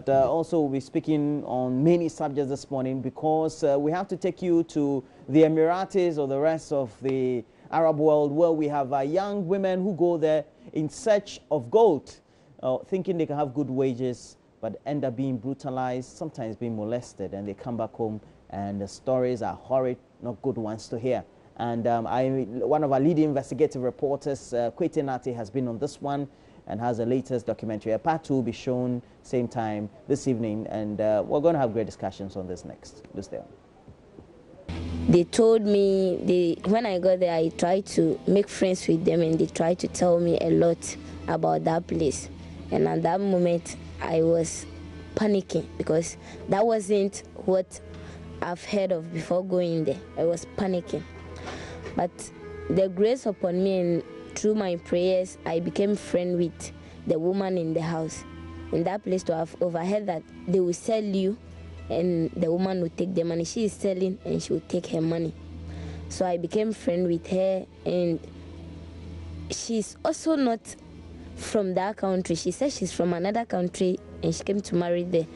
but also we'll be speaking on many subjects this morning because we have to take you to the Emirates or the rest of the Arab world, where we have young women who go there in search of gold, thinking they can have good wages, but end up being brutalized, sometimes being molested, and they come back home and the stories are horrid, not good ones to hear. And one of our leading investigative reporters, Kwete Nate, has been on this one and has the latest documentary. Part 2 will be shown same time this evening, and we're going to have great discussions on this next. Please stay on. They told me, when I got there, I tried to make friends with them, and they tried to tell me a lot about that place. And at that moment, I was panicking because that wasn't what I've heard of before going there. I was panicking. But the grace upon me, and through my prayers, I became friend with the woman in the house. In that place, to have overheard that they will sell you, and the woman will take the money. She is selling, and she will take her money. So I became friend with her, and she's also not from that country. She said she's from another country, and she came to marry there.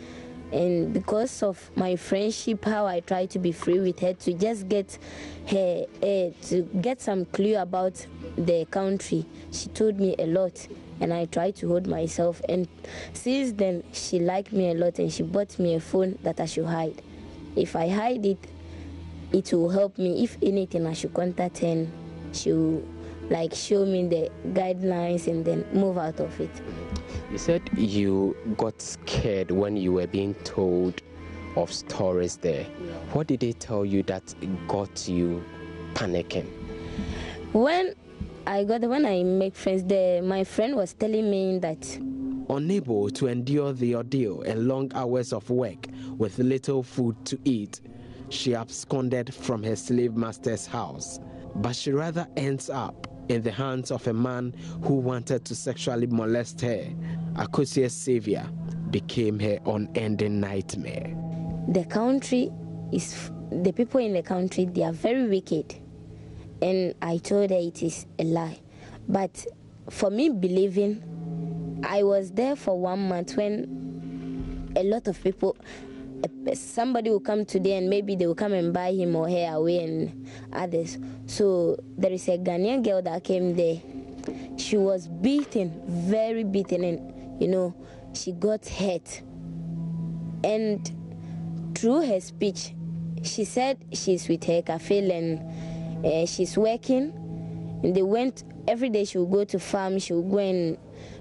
And because of my friendship, how I try to be free with her to just get her to get some clue about the country, she told me a lot, and I tried to hold myself. And since then, she liked me a lot, and she bought me a phone that I should hide. If I hide it, it will help me. If anything, I should contact her, and she will like show me the guidelines and then move out of it. You said you got scared when you were being told of stories there. Yeah. What did they tell you that got you panicking? When I make friends there, my friend was telling me that unable to endure the ordeal and long hours of work with little food to eat, she absconded from her slave master's house. But she rather ends up in the hands of a man who wanted to sexually molest her. Akosia's savior became her unending nightmare. The people in the country, they are very wicked. And I told her it is a lie. But for me believing, I was there for 1 month when a lot of people, somebody will come today and maybe they will come and buy him or her away and others. So there is a Ghanaian girl that came there. She was beaten, very beaten, and she got hurt. And through her speech, she said she's with her cafe and she's working. And they went, every day she will go to farm, she will go and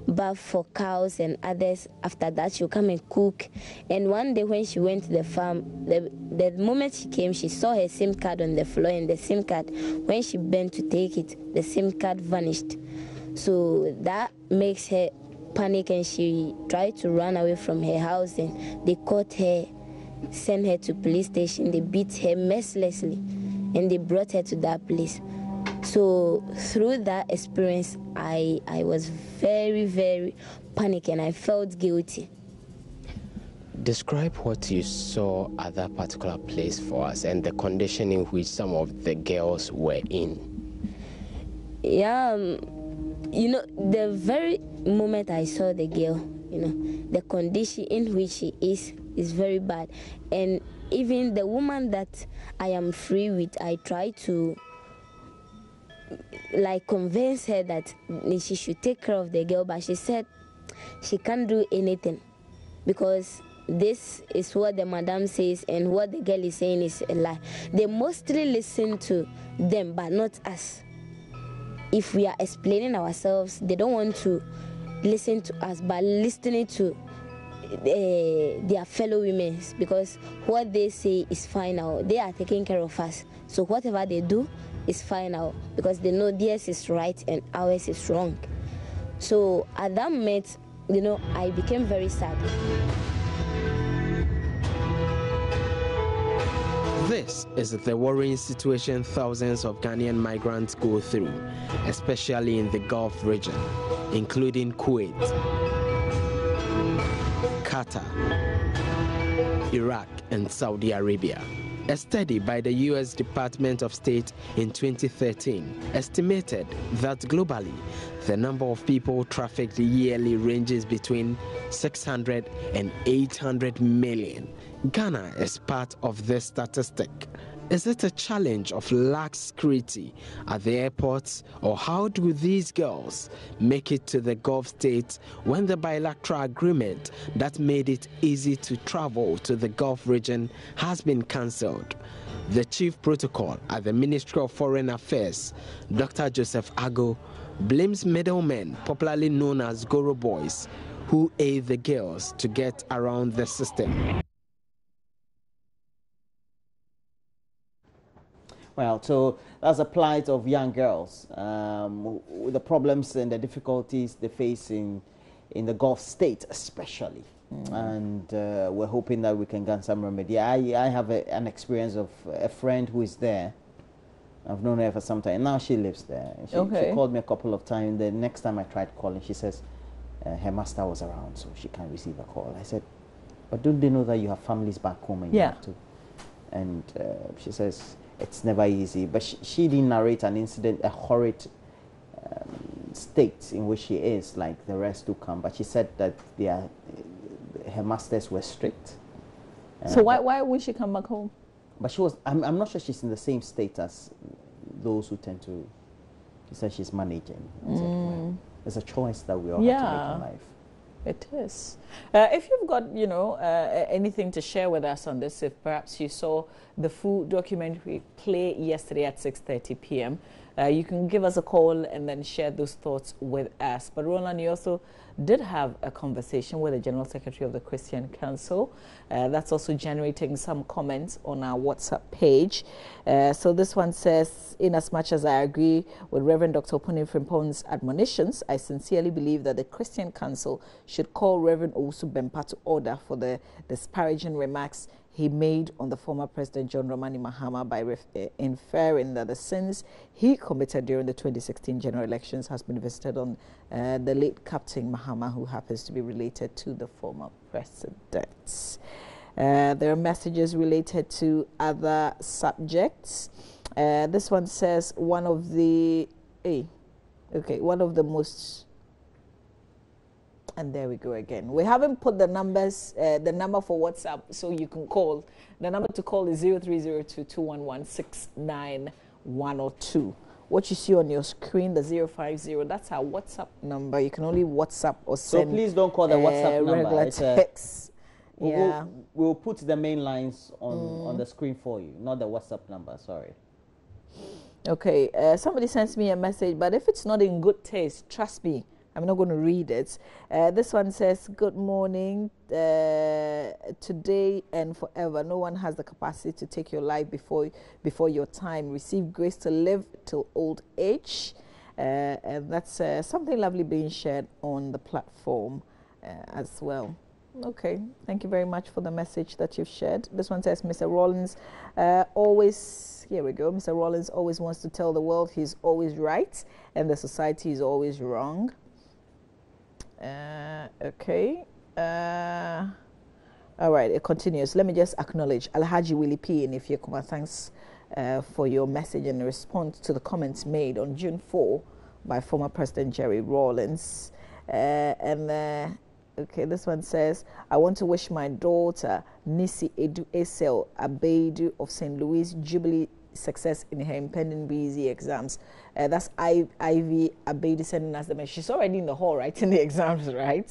bath for cows and others. After that, she'll come and cook. And one day when she went to the farm, the moment she came, she saw her SIM card on the floor, and the SIM card, when she bent to take it, the SIM card vanished. So that makes her panic, and she tried to run away from her house, and they caught her, sent her to police station. They beat her mercilessly, and they brought her to that place. So through that experience, I was very, very panicked, and I felt guilty. Describe what you saw at that particular place for us and the condition in which some of the girls were in. Yeah, the very moment I saw the girl, the condition in which she is very bad. And even the woman that I am free with, I try to convince her that she should take care of the girl, but she said she can't do anything because this is what the madam says, and what the girl is saying is a lie. They mostly listen to them, but not us. If we are explaining ourselves, they don't want to listen to us, but listening to their fellow women, because what they say is final. They are taking care of us, so whatever they do is final, because they know theirs is right and ours is wrong. So at that moment, I became very sad. This is the worrying situation thousands of Ghanaian migrants go through, especially in the Gulf region, including Kuwait, Qatar, Iraq, and Saudi Arabia. A study by the U.S. Department of State in 2013 estimated that globally, the number of people trafficked yearly ranges between 600 and 800 million. Ghana is part of this statistic. Is it a challenge of lax security at the airports, or how do these girls make it to the Gulf states when the bilateral agreement that made it easy to travel to the Gulf region has been cancelled? The chief protocol at the Ministry of Foreign Affairs, Dr. Joseph Ago, blames middlemen, popularly known as Goro boys, who aid the girls to get around the system. Well, so that's the plight of young girls, the problems and the difficulties they face in the Gulf state especially. And we're hoping that we can get some remedy. I have an experience of a friend who is there. I've known her for some time. Now she lives there. She called me a couple of times. The next time I tried calling, she says her master was around, so she can't receive a call. I said, but don't they know that you have families back home and you have to? And she says, it's never easy. But she didn't narrate an incident, a horrid state in which she is, like the rest do come. But she said that her masters were strict. So why would she come back home? But she was, I'm not sure she's in the same state as those who tend to, she said she's managing. Said, well, it's a choice that we all have to make in life. It is. If you've got, anything to share with us on this, if perhaps you saw the full documentary play yesterday at 6:30 p.m., you can give us a call and then share those thoughts with us. But Roland, you also did have a conversation with the General Secretary of the Christian Council. That's also generating some comments on our WhatsApp page. So this one says, in as much as I agree with Reverend Dr. Oponin Frimpon's admonitions, I sincerely believe that the Christian Council should call Reverend Owusu Bempah to order for the disparaging remarks he made on the former President John Dramani Mahama by inferring that the sins he committed during the 2016 general elections has been visited on the late Captain Mahama, who happens to be related to the former president. There are messages related to other subjects. This one says one of the most. And there we go again. We haven't put the numbers, the number for WhatsApp, so you can call. The number to call is 0302-211-69102. What you see on your screen, the 050, that's our WhatsApp number. You can only WhatsApp or send. So please don't call the WhatsApp number. Regular text. We'll put the main lines on the screen for you, not the WhatsApp number, sorry. Okay, somebody sends me a message, but if it's not in good taste, trust me, I'm not going to read it. This one says, good morning, today and forever. No one has the capacity to take your life before your time. Receive grace to live till old age. And that's something lovely being shared on the platform as well. Okay, thank you very much for the message that you've shared. This one says, Mr. Rollins here we go. Mr. Rollins always wants to tell the world he's always right and the society is always wrong. Okay. All right, it continues. Let me just acknowledge Alhaji Willie P. and if you come, thanks for your message and response to the comments made on June 4 by former President Jerry Rawlings. Okay, this one says, I want to wish my daughter, Nisi Edu Esel Abeidu of St. Louis, Jubilee success in her impending BEZ exams. That's Ivy Abeidu sending us the message. She's already in the hall writing the exams, right?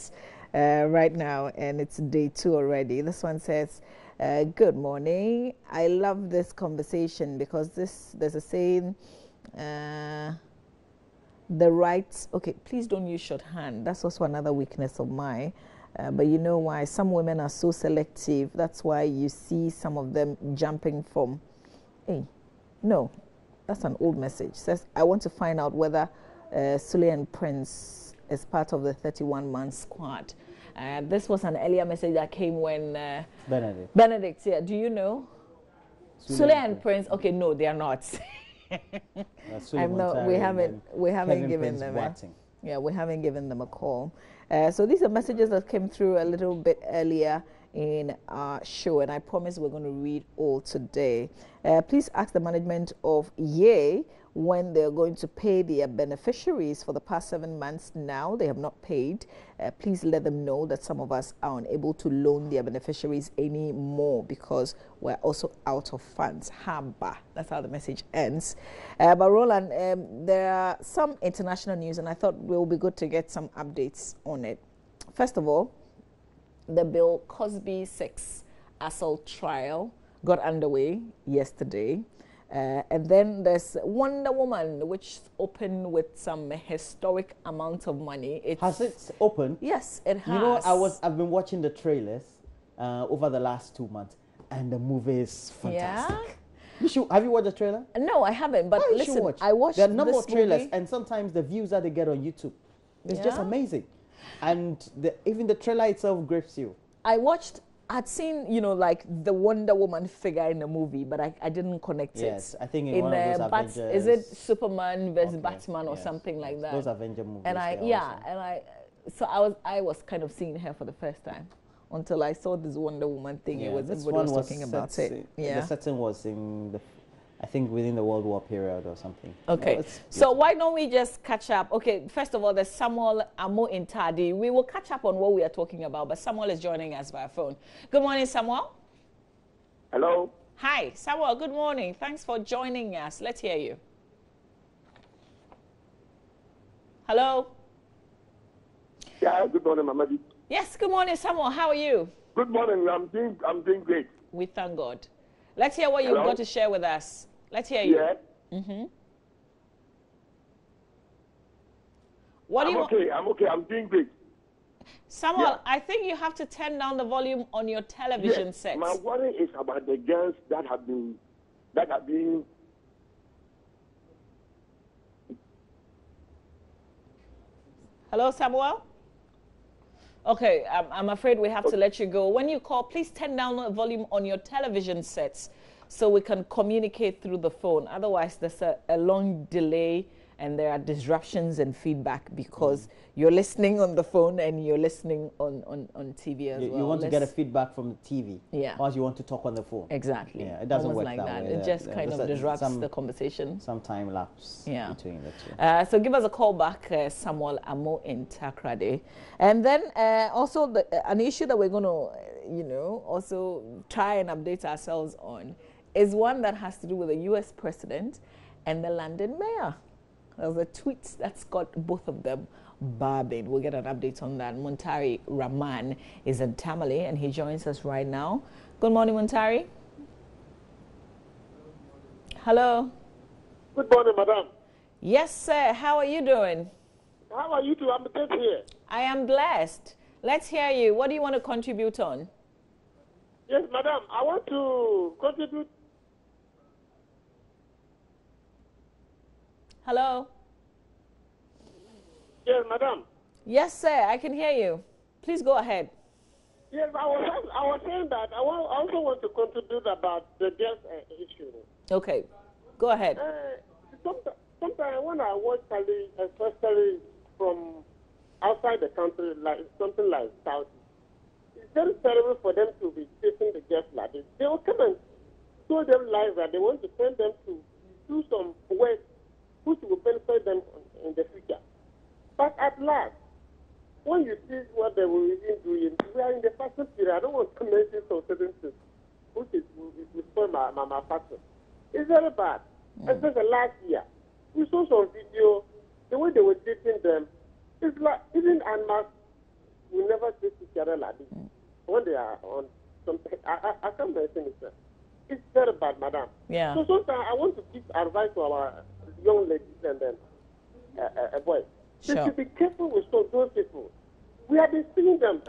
Right now, and it's day 2 already. This one says, good morning. I love this conversation because there's a saying, the rights, okay, please don't use shorthand. That's also another weakness of mine. But you know why? Some women are so selective. That's why you see some of them jumping from, no, that's an old message. It says, I want to find out whether Sule and Prince is part of the 31-man squad. This was an earlier message that came when... Benedict, yeah. Do you know? Sule and Prince, okay, no, they are not. We haven't given them we haven't given them a call. So these are messages that came through a little bit earlier in our show, and I promise we're going to read all today. Please ask the management of Ye when they're going to pay their beneficiaries. For the past 7 months now, they have not paid. Please let them know that some of us are unable to loan their beneficiaries anymore because we're also out of funds. Haba. That's how the message ends. But Roland, there are some international news, and I thought it will be good to get some updates on it. First of all, the Bill Cosby 6 assault trial got underway yesterday. And then there's Wonder Woman, which opened with some historic amount of money. Has it opened? Yes, it has. You know, I've been watching the trailers over the last 2 months, and the movie is fantastic. Yeah? Have you watched the trailer? No, I haven't. But listen, I watched there are a number this of trailers, movie. and sometimes the views that they get on YouTube, it's just amazing. And even the trailer itself grips you. I'd seen, you know, like the Wonder Woman figure in the movie, but I didn't connect it. Yes, I think in one of those Avengers. Is it Superman versus Batman or something like that? Those Avenger movies. And I was kind of seeing her for the first time until I saw this Wonder Woman thing. Yeah, everybody was talking about it. The setting was in I think within the World War period or something. Okay, no, so why don't we just catch up? Okay, first of all, there's Samuel Amo Intadi. We will catch up on what we are talking about, but Samuel is joining us via phone. Good morning, Samuel. Hello. Hi, Samuel, good morning. Thanks for joining us. Let's hear you. Hello? Yeah, good morning, Mamadi. Yes, good morning, Samuel. How are you? Good morning. I'm doing great. We thank God. Let's hear what you've got to share with us. Let's hear you. Yeah. Mm-hmm. I'm okay. I'm doing great. Samuel, I think you have to turn down the volume on your television set. My worry is about the girls that have been. Hello, Samuel? Okay, I'm afraid we have to let you go. When you call, please turn down the volume on your television sets so we can communicate through the phone. Otherwise, there's a long delay and there are disruptions and feedback because you're listening on the phone and you're listening on TV as well. You want to get a feedback from the TV, or you want to talk on the phone. Exactly. Yeah, it doesn't work like that way. It just kind of disrupts the conversation. Some time lapse between the two. So give us a call back, Samuel Amo in Takrade. And then also an issue that we're going to, also try and update ourselves on is one that has to do with the U.S. president and the London mayor. There's a tweet that's got both of them bobbing. We'll get an update on that. Muntari Rahman is in Tamale, and he joins us right now. Good morning, Muntari. Hello. Good morning, madam. Yes, sir. How are you doing? How are you too? I'm just here. I am blessed. Let's hear you. What do you want to contribute on? Yes, madam. I want to contribute. Hello? Yes, madam. Yes, sir. I can hear you. Please go ahead. Yes, I was saying that I also want to contribute about the girls issue. Okay. Go ahead. Sometimes when I watch Kali, especially from outside the country, like something like Saudi, it's very terrible for them to be chasing the girls like this. They will come and show them lies that they want to send them to do some work which will benefit them in the future. But at last, when you see what they were even doing, we are in the fashion period. I don't want to mention some certain things, which will spoil my fashion. It's very bad. Especially last year, we saw some video, the way they were dating them. It's like, even animals will never date each other like this. When they are on something, I can't mention it, sir. It's very bad, madam. Yeah. So sometimes I want to give advice to our young ladies and then boys. They should be careful with those people. We have been seeing them.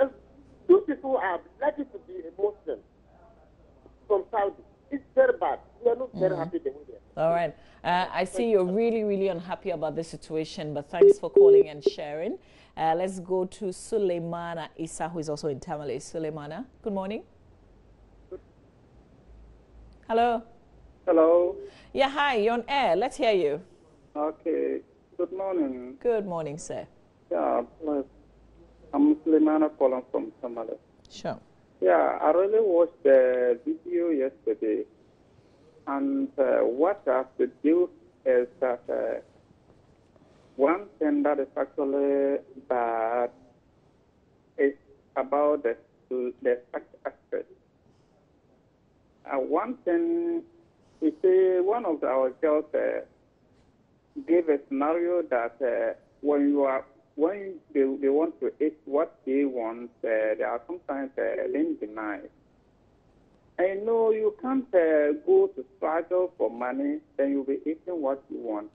Those people are likely to be a Muslim from Saudi. It's very bad. We are not very happy the way they are. All right. I see you're really, really unhappy about this situation, but thanks for calling and sharing. Let's go to Suleimana Isa, who is also in Tamale. Suleimana, good morning. Hello. Hello. Yeah, hi. You're on air. Let's hear you. Okay. Good morning. Good morning, sir. Yeah, I'm Suleimana calling from Tamale. Sure. Yeah, I really watched the video yesterday, and what I have to do is that one thing that is actually bad is about the sex aspect. One thing, we say one of our girls gave a scenario that when they want to eat what they want, they are sometimes being denied. And no, you can't go to struggle for money, then you'll be eating what you want.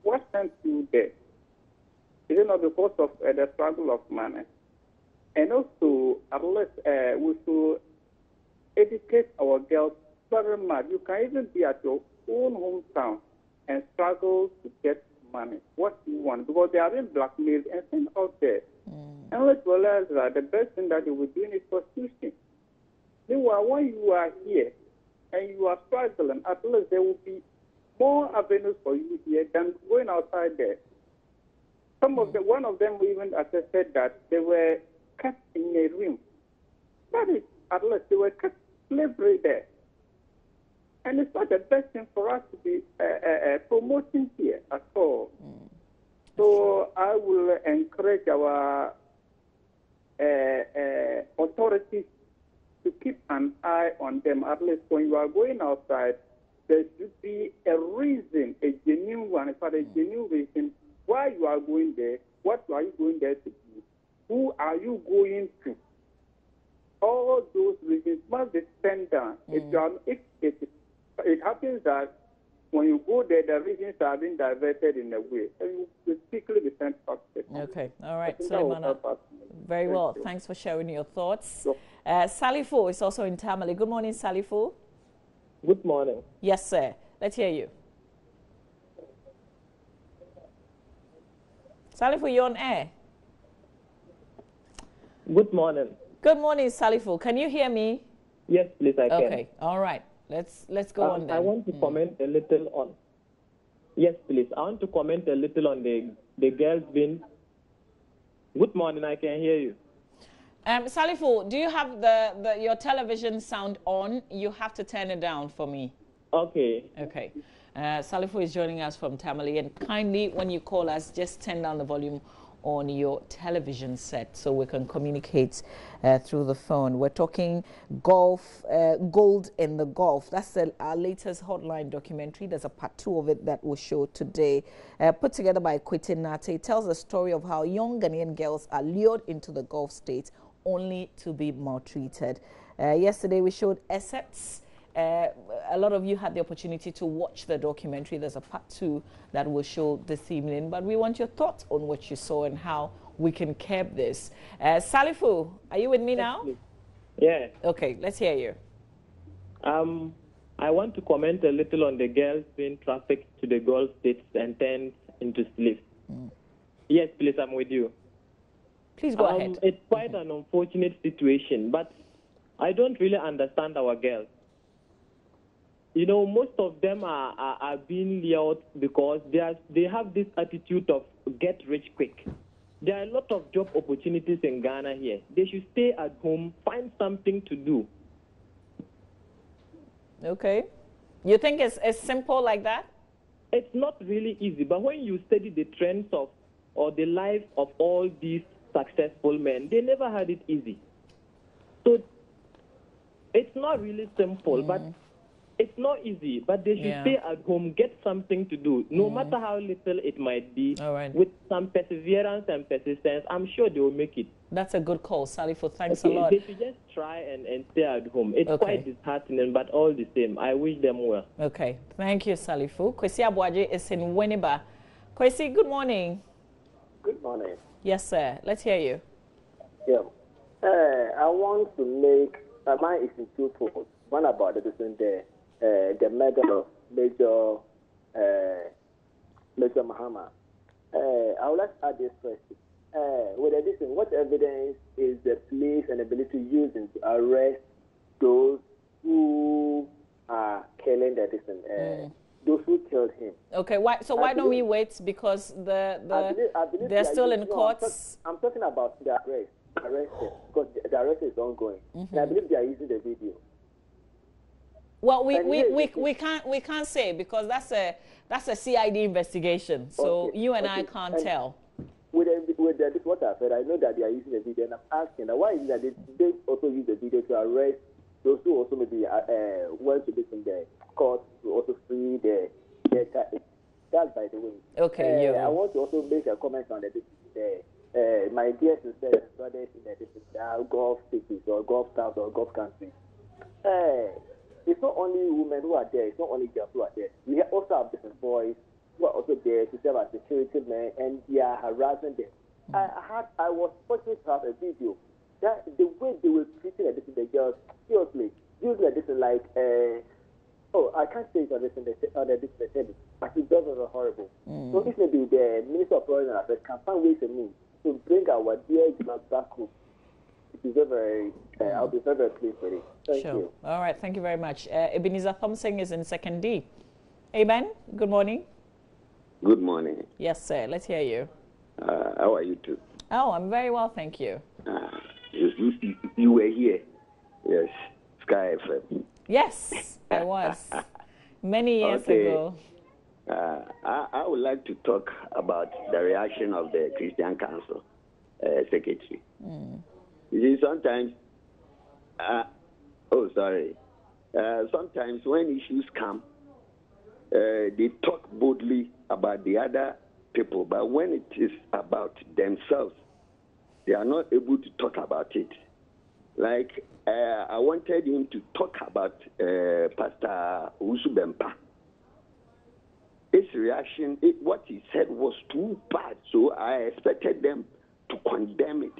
What sent you there? Is it not because of the struggle of money? And also, at least we should educate our girls very much. You can even be at your own hometown and struggle to get money, what you want, because they are being blackmailed and sent out there. And let's realize that the best thing that they will be doing is prostitution. Meanwhile, when you are here and you are struggling, at least there will be more avenues for you here than going outside there. Some of them, one of them even attested that they were kept in a room. That is, at least they were kept slavery there. And it's not the best thing for us to be promoting here at all. So I will encourage our authorities to keep an eye on them. At least when you are going outside, there should be a reason, a genuine one, a genuine reason why you are going there, what are you going there to do, who are you going to. All those reasons must be spent down. If it happens that when you go there, the regions are being diverted in a way, and you will quickly be sent back. Okay, all right, Suleiman. Very well. Thanks for sharing your thoughts. Salifo is also in Tamale. Good morning, Salifo. Good morning. Yes, sir. Let's hear you. Salifo, you're on air. Good morning. Good morning, Salifo. Can you hear me? Yes, please, I can. Okay, all right. Let's go on then. I want to comment a little on. Yes, please. I want to comment a little on the girls being. Good morning. I can hear you. Salifo, do you have your television sound on? You have to turn it down for me. Okay. Okay. Salifo is joining us from Tamale, and kindly, when you call us, just turn down the volume on your television set so we can communicate through the phone. We're talking golf, gold in the Gulf. That's our latest hotline documentary. There's a part 2 of it that will show today, put together by Kwete Nate. It tells the story of how young Ghanaian girls are lured into the Gulf states only to be maltreated. Yesterday we showed excerpts. A lot of you had the opportunity to watch the documentary. There's a part 2 that will show this evening, but we want your thoughts on what you saw and how we can curb this. Salifu, are you with me now? Yeah. Okay, let's hear you. I want to comment a little on the girls being trafficked to the Gulf states and turned into slaves. Yes, please, I'm with you. Please go ahead. It's quite an unfortunate situation, but I don't really understand our girls. You know, most of them are being lured because they have this attitude of get rich quick. There are a lot of job opportunities in Ghana here. They should stay at home, find something to do. Okay. You think it's as simple like that? It's not really easy, but when you study the trends of or the life of all these successful men, they never had it easy. So it's not really simple, but it's not easy, but they should stay at home, get something to do, no matter how little it might be. All right. With some perseverance and persistence, I'm sure they will make it. That's a good call, Salifo. Thanks a lot. They should just try and stay at home. It's quite disheartening, but all the same, I wish them well. Okay. Thank you, Salifo. Kwesi Abuaje is in Winneba. Kwesi, good morning. Good morning. Yes, sir. Let's hear you. Yeah. I want to make, mine is in two folds. One about the murder of Major Mahama. I would like to add this question. With addition, what evidence is the police and ability using to arrest those who are killing those who killed him? Okay, why don't we wait? Because they're still in courts. I'm talking about the arrest. arrested because the arrest is ongoing. And I believe they are using the video. Well, we can't say because that's a CID investigation. So Okay, you and okay. I can't tell. With this what I said, I know that they are using the video, and I'm asking that why is it that they also use the video to arrest those who also maybe went to this in the court to also free their targets. That's by the way. Okay, I want to also make a comment on my dear sisters and brothers in the different Gulf cities or Gulf towns or Gulf countries. It's not only women who are there, it's not only girls who are there. We also have different boys who are also there to serve as security men, and they are harassing them. I was fortunate to have a video that the way they were treating the girls, seriously, using this like, I can't say it on this message, but it does was horrible. So this may be the Minister of Foreign Affairs can find ways and means to bring our dear girls back home. I'll be very, very pleased with it. Thank you. All right, thank you very much. Ebenezer Thompson is in second D. Aben, good morning. Good morning. Yes, sir. Let's hear you. How are you too? Oh, I'm very well, thank you. You were here. Yes, Sky FM. Yes, I was. Many years ago. I would like to talk about the reaction of the Christian Council Secretary. You see, sometimes, sometimes when issues come, they talk boldly about the other people, but when it is about themselves, they are not able to talk about it. Like, I wanted him to talk about Pastor Usubempa. His reaction, what he said was too bad, so I expected them to condemn it.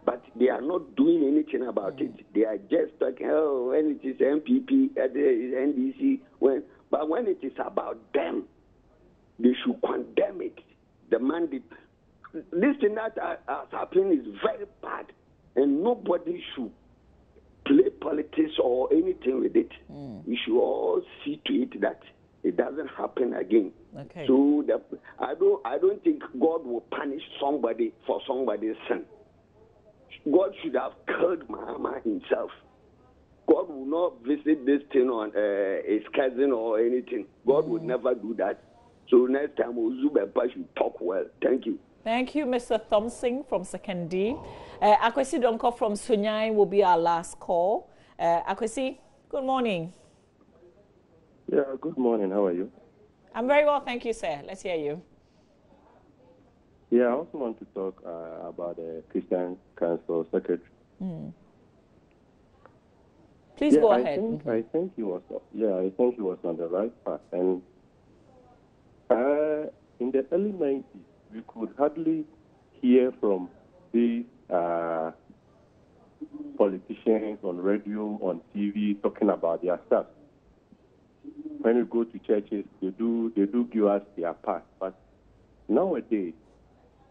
But they are not doing anything about it. They are just talking, when it is MPP, NDC, but when it is about them, they should condemn it. This thing that has happened is very bad, and nobody should play politics or anything with it. We should all see to it that it doesn't happen again. Okay. So I don't think God will punish somebody for somebody's sin. God should have killed Muhammad himself. God will not visit this thing on his cousin or anything. God would never do that. So next time, Uzubempa should talk well. Thank you. Thank you, Mr. Thompson from Second D. Akwesi Donko from Sunyai will be our last call. Akwesi, good morning. Yeah, good morning. How are you? I'm very well, thank you, sir. Let's hear you. Yeah, I also want to talk about the Christian Council Secretary. Please go ahead. I think he was. Yeah, I think he was on the right path. And in the early 90s, we could hardly hear from these politicians on radio, on TV, talking about their stuff. When we go to churches, they do give us their part. But nowadays,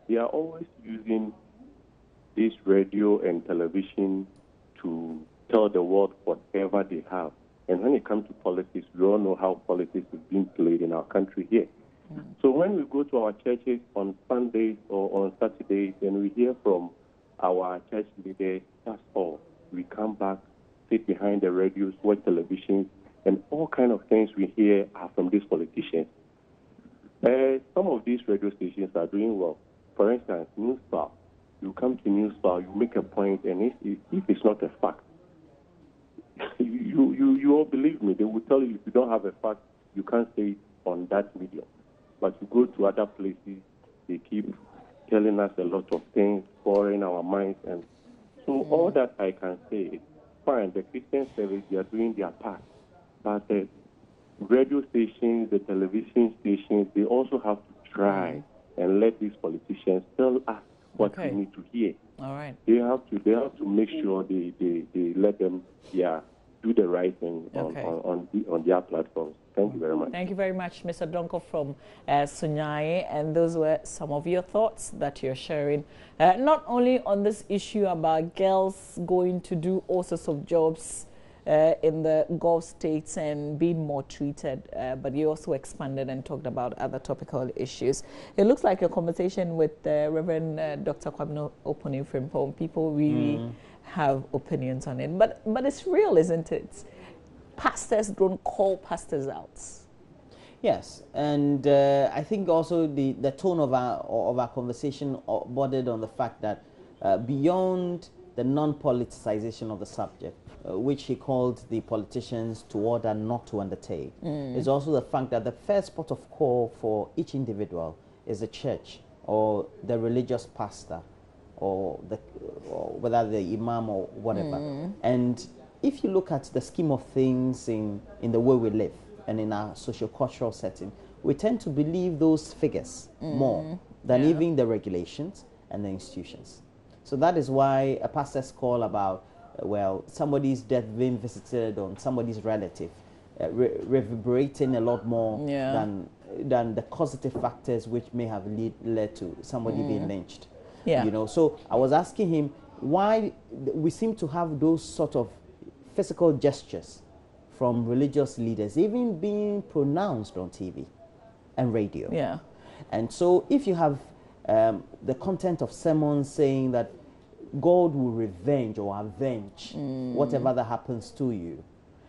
they are always using this radio and television to tell the world whatever they have. And when it comes to politics, we all know how politics is being played in our country here. So when we go to our churches on Sundays or on Saturdays and we hear from our church leaders, that's all. We come back, sit behind the radios, watch television, and all kind of things we hear are from these politicians. Some of these radio stations are doing well. For instance, News Power. You come to News Power, you make a point, and if it's not a fact, you all believe me. They will tell you if you don't have a fact, you can't say it on that medium. But you go to other places, they keep telling us a lot of things, boring our minds, and so all that I can say is fine. The Christian service, they are doing their part, but the radio stations, the television stations, they also have to try and let these politicians tell us what we need to hear. All right. They have to make sure they let them do the right thing on their platforms. Thank you very much. Thank you very much, Mr. Donko from Sunyai. And those were some of your thoughts that you're sharing, not only on this issue about girls going to do all sorts of jobs in the Gulf states and being more treated, but you also expanded and talked about other topical issues. It looks like your conversation with Reverend Dr. Kwabena Opening Frimpong, people really have opinions on it. But it's real, isn't it? Pastors don't call pastors out. Yes, and I think also the tone of our conversation bordered on the fact that beyond the non-politicization of the subject, which he called the politicians to order not to undertake, is also the fact that the first port of call for each individual is the church or the religious pastor or whether the imam or whatever. And if you look at the scheme of things in the way we live and in our socio-cultural setting, we tend to believe those figures more than even the regulations and the institutions. So that is why a pastor's call about, well, somebody's death being visited on somebody's relative, reverberating a lot more than the causative factors which may have led to somebody being lynched. You know, so I was asking him why we seem to have those sort of physical gestures from religious leaders, even being pronounced on TV and radio. And so if you have the content of sermons saying that God will revenge or avenge whatever that happens to you,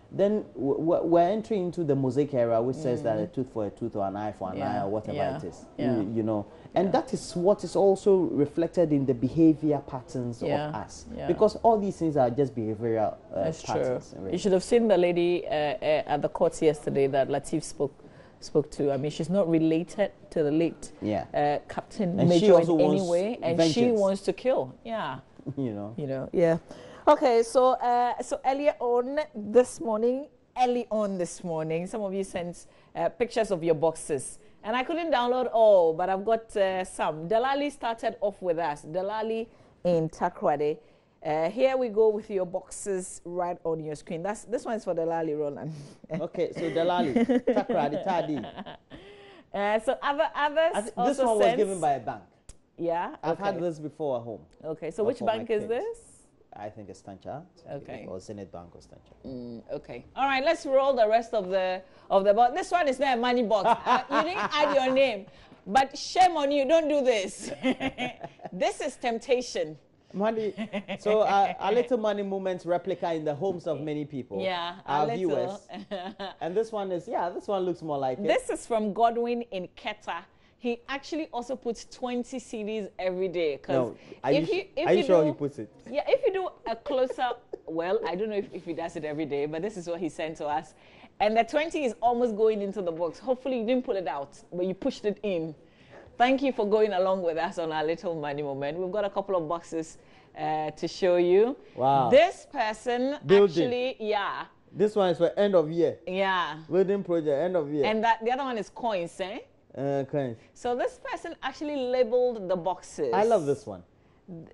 then we're entering into the Mosaic era, which says that a tooth for a tooth or an eye for an eye or whatever it is. You know, and that is what is also reflected in the behavior patterns of us, because all these things are just behavioral patterns. True. You should have seen the lady at the courts yesterday that Latif spoke to. I mean, she's not related to the late Captain Major in any way, and she wants to kill. You know. Okay, so early on this morning, some of you sent pictures of your boxes, and I couldn't download all, but I've got some. Delali started off with us. Delali in Takrade. Here we go with your boxes right on your screen. This one is for Delali, Roland. Okay, so Delali, Takrade, Tadi. So others also this one was given by a bank. Yeah, I've had this before at home. Okay, so which bank is this? I think it's Stancha. Okay. Or Zenith Bank or Stancha. Okay. All right, let's roll the rest of the box. This one is not a money box. You didn't add your name. But shame on you, don't do this. This is temptation. Money. So a little money moments replica in the homes of many people. Yeah, our viewers. And this one is, this one looks more like This is from Godwin in Keta. He actually also puts 20 CDs every day. No, are you sure he puts it? Yeah, if you do a closer, well, I don't know if he does it every day, but this is what he sent to us. And the 20 is almost going into the box. Hopefully you didn't pull it out, but you pushed it in. Thank you for going along with us on our little money moment. We've got a couple of boxes to show you. Wow. This person actually, This one is for end of year. Yeah. Building project, end of year. And the other one is coins, eh? Coins. So this person actually labeled the boxes. I love this one.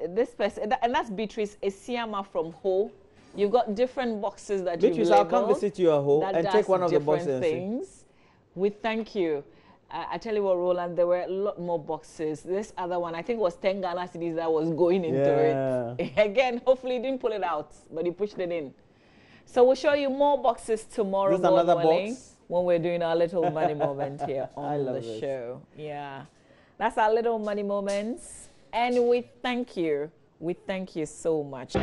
This person, and that's Beatrice Esiama from Ho. You've got different boxes that you've labeled. I'll come visit you at home and take one of the boxes. Things. We thank you. I tell you what, Roland, there were a lot more boxes. This other one, I think it was 10 Ghana cedis that was going into it. Again, hopefully you didn't pull it out, but you pushed it in. So we'll show you more boxes tomorrow morning when we're doing our little money moment here on the show. Yeah. That's our little money moments. And we thank you. We thank you so much.